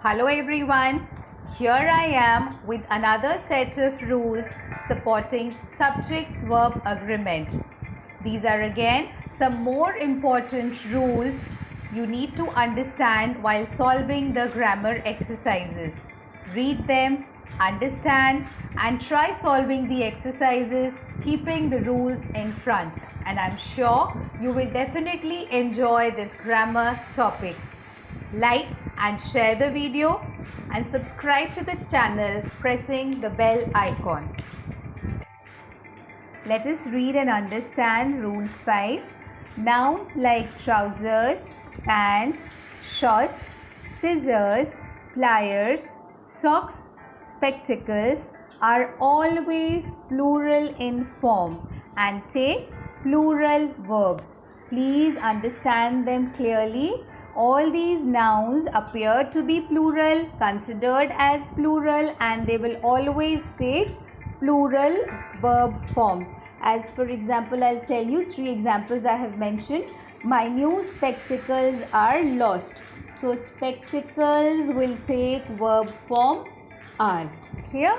Hello everyone, here I am with another set of rules supporting subject-verb agreement. These are again some more important rules you need to understand while solving the grammar exercises. Read them, understand and try solving the exercises keeping the rules in front, and I'm sure you will definitely enjoy this grammar topic. Like and share the video and subscribe to this channel pressing the bell icon. Let us read and understand Rule 5. Nouns like trousers, pants, shorts, scissors, pliers, socks, spectacles are always plural in form and take plural verbs. Please understand them clearly. All these nouns appear to be plural, considered as plural, and they will always take plural verb forms. As for example, I'll tell you 3 examples I have mentioned. My new spectacles are lost. So spectacles will take verb form are. Clear?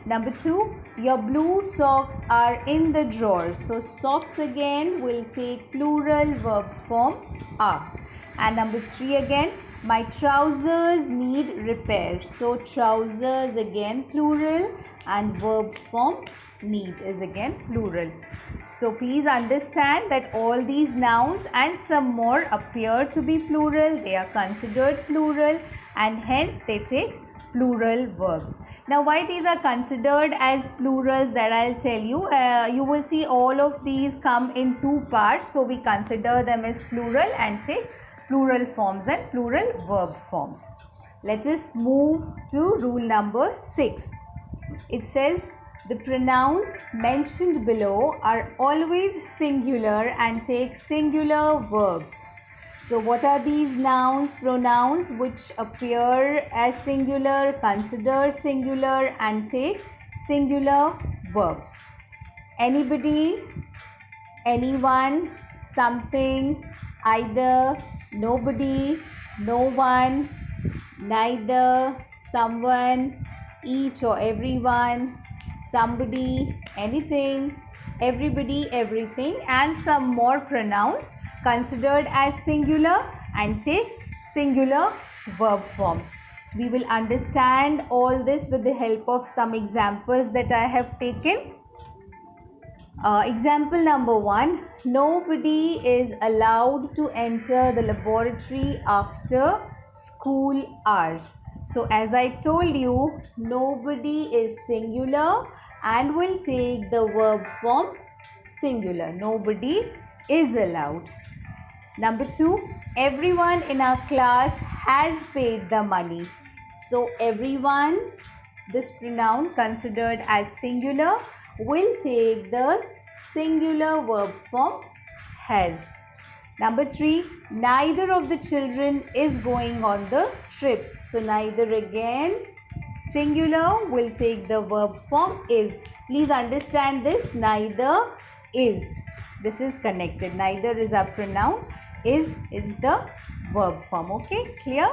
Number 2, your blue socks are in the drawer. So socks again will take plural verb form are. And number 3 again, my trousers need repair. So trousers again plural and verb form need is again plural. So please understand that all these nouns and some more appear to be plural. They are considered plural and hence they take plural verbs. Now why these are considered as plurals, that I'll tell you. You will see all of these come in 2 parts. So we consider them as plural and take plural forms and plural verb forms. Let us move to rule number 6. It says the pronouns mentioned below are always singular and take singular verbs. So what are these nouns, pronouns which appear as singular, consider singular and take singular verbs? Anybody, anyone, something, either, nobody, no one, neither, someone, each or everyone, somebody, anything, everybody, everything, and some more pronouns considered as singular and take singular verb forms. We will understand all this with the help of some examples that I have taken. Example number 1, nobody is allowed to enter the laboratory after school hours. So as I told you, nobody is singular and will take the verb form singular. Nobody is allowed. Number 2, everyone in our class has paid the money. So everyone, this pronoun considered as singular, will take the singular verb form has. Number 3, neither of the children is going on the trip. So neither again singular will take the verb form is. Please understand this, neither is. This is connected. Neither is a pronoun, is the verb form. Okay, clear?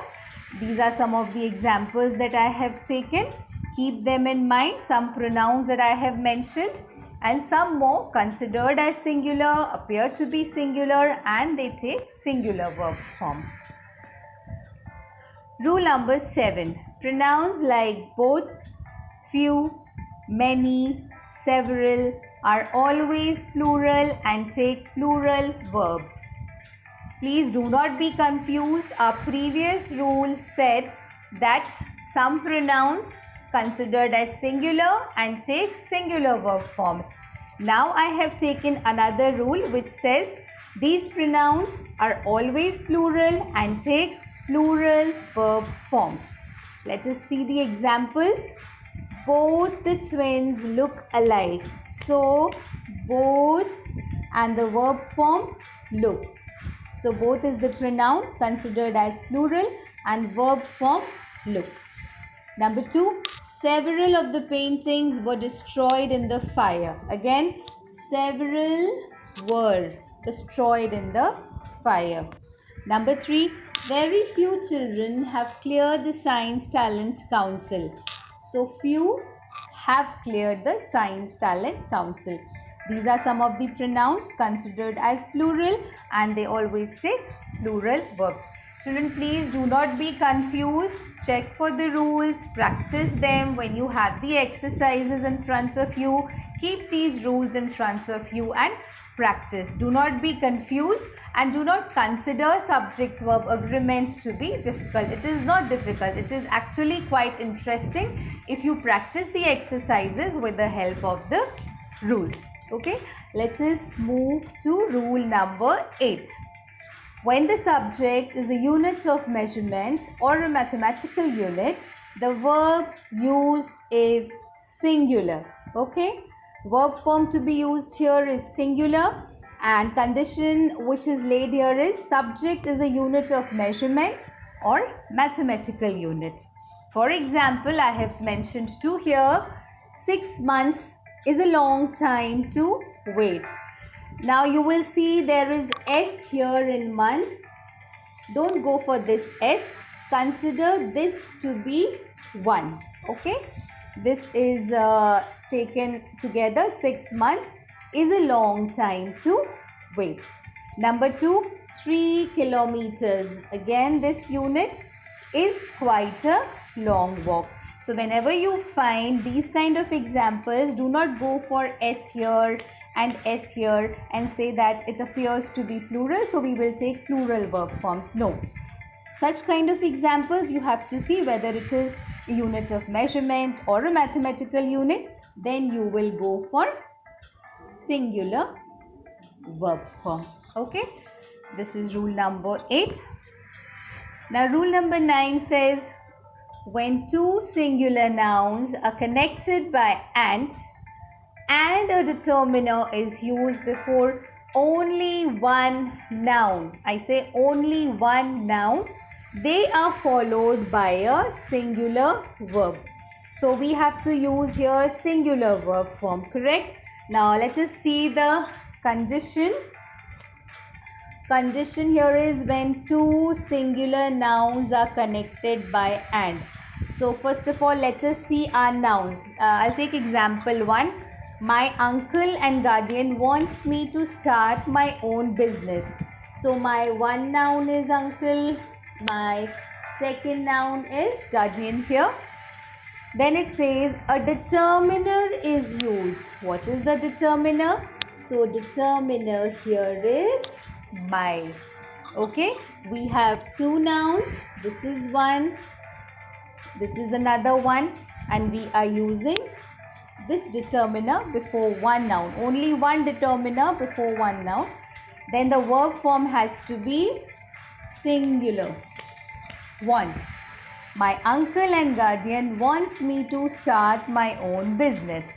These are some of the examples that I have taken. Keep them in mind, some pronouns that I have mentioned and some more considered as singular, appear to be singular and they take singular verb forms. Rule number 7. Pronouns like both, few, many, several are always plural and take plural verbs. Please do not be confused. Our previous rule said that some pronouns considered as singular and take singular verb forms. Now I have taken another rule which says these pronouns are always plural and take plural verb forms. Let us see the examples. Both the twins look alike. So both and the verb form look. So both is the pronoun considered as plural and verb form look. Number 2, several of the paintings were destroyed in the fire. Again, several were destroyed in the fire. Number 3, Very few children have cleared the Science Talent Council. So few have cleared the Science Talent Council. These are some of the pronouns considered as plural, and they always take plural verbs. Children, please do not be confused. Check for the rules, practice them when you have the exercises in front of you. Keep these rules in front of you and practice. Do not be confused and do not consider subject verb agreement to be difficult. It is not difficult. It is actually quite interesting if you practice the exercises with the help of the rules. Okay, let us move to rule number 8. When the subject is a unit of measurement or a mathematical unit, the verb used is singular. Okay, verb form to be used here is singular, and condition which is laid here is subject is a unit of measurement or mathematical unit. For example, I have mentioned two here. 6 months is a long time to wait. Now you will see there is S here in months. Don't go for this S. Consider this to be 1. Okay. This is taken together. 6 months is a long time to wait. Number 2, 3 kilometers. Again, this unit is quite a long walk. So whenever you find these kind of examples, do not go for S here and S here and say that it appears to be plural, so we will take plural verb forms. No. Such kind of examples you have to see whether it is a unit of measurement or a mathematical unit, then you will go for singular verb form. Okay, this is rule number 8. Now rule number 9 says, when two singular nouns are connected by and a determiner is used before only one noun, I say only one noun, they are followed by a singular verb. So we have to use here singular verb form, correct? Now let us see the condition. Condition here is when two singular nouns are connected by and. So first of all, let us see our nouns. I'll take example 1. My uncle and guardian wants me to start my own business. So my one noun is uncle, my second noun is guardian here. Then it says a determiner is used. What is the determiner? So determiner here is my. Okay, we have two nouns. This is one, this is another one, and we are using this determiner before one noun. Only one determiner before one noun. Then the verb form has to be singular. Wants. My uncle and guardian wants me to start my own business.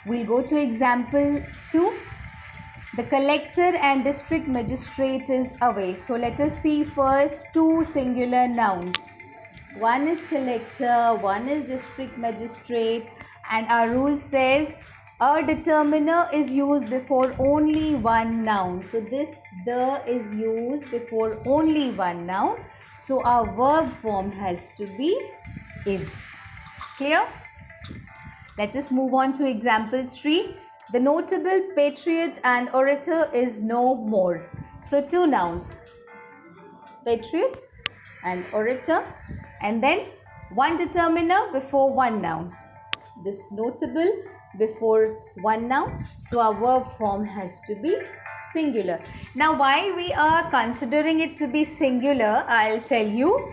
We'll go to example 2. The collector and district magistrate is away. So let us see first two singular nouns. One is collector, one is district magistrate, and our rule says a determiner is used before only one noun. So this the is used before only one noun. So our verb form has to be is. Clear? Let us move on to example 3. The notable patriot and orator is no more. So two nouns, patriot and orator, and then one determiner before one noun. This notable before one noun. So our verb form has to be singular. Now why we are considering it to be singular, I'll tell you.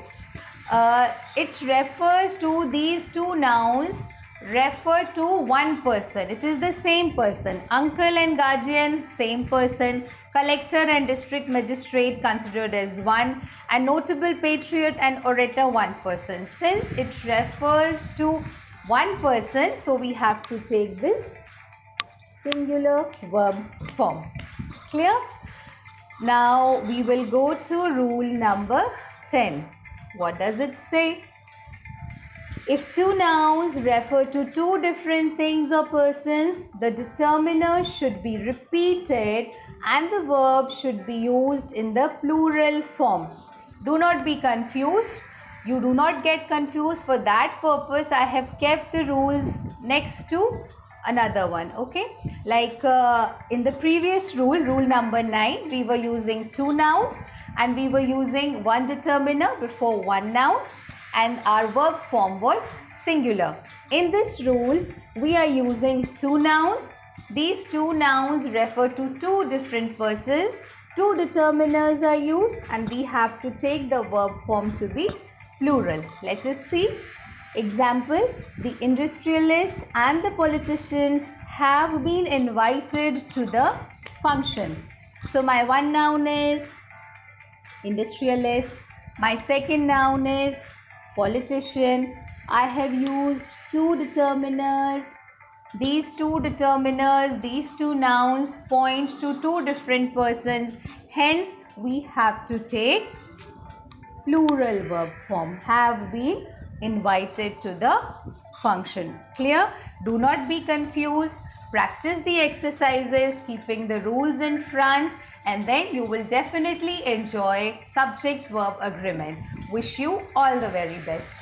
It refers to these two nouns refer to one person. It is the same person. Uncle and guardian, same person. Collector and district magistrate considered as one, and notable patriot and orator, one person. Since it refers to one person, so we have to take this singular verb form. Clear? Now we will go to rule number 10. What does it say? If two nouns refer to two different things or persons, the determiner should be repeated and the verb should be used in the plural form. Do not be confused. You do not get confused. For that purpose, I have kept the rules next to another one. Okay, like in the previous rule number 9, we were using 2 nouns and we were using one determiner before one noun, and our verb form was singular. In this rule, we are using 2 nouns. These 2 nouns refer to 2 different persons. 2 determiners are used and we have to take the verb form to be plural. Let us see. Example, the industrialist and the politician have been invited to the function. So my one noun is industrialist. My second noun is politician. I have used 2 determiners. These 2 determiners, these 2 nouns point to 2 different persons. Hence, we have to take plural verb form. Have been invited to the function. Clear? Do not be confused. Practice the exercises, keeping the rules in front, and then you will definitely enjoy subject-verb agreement. Wish you all the very best.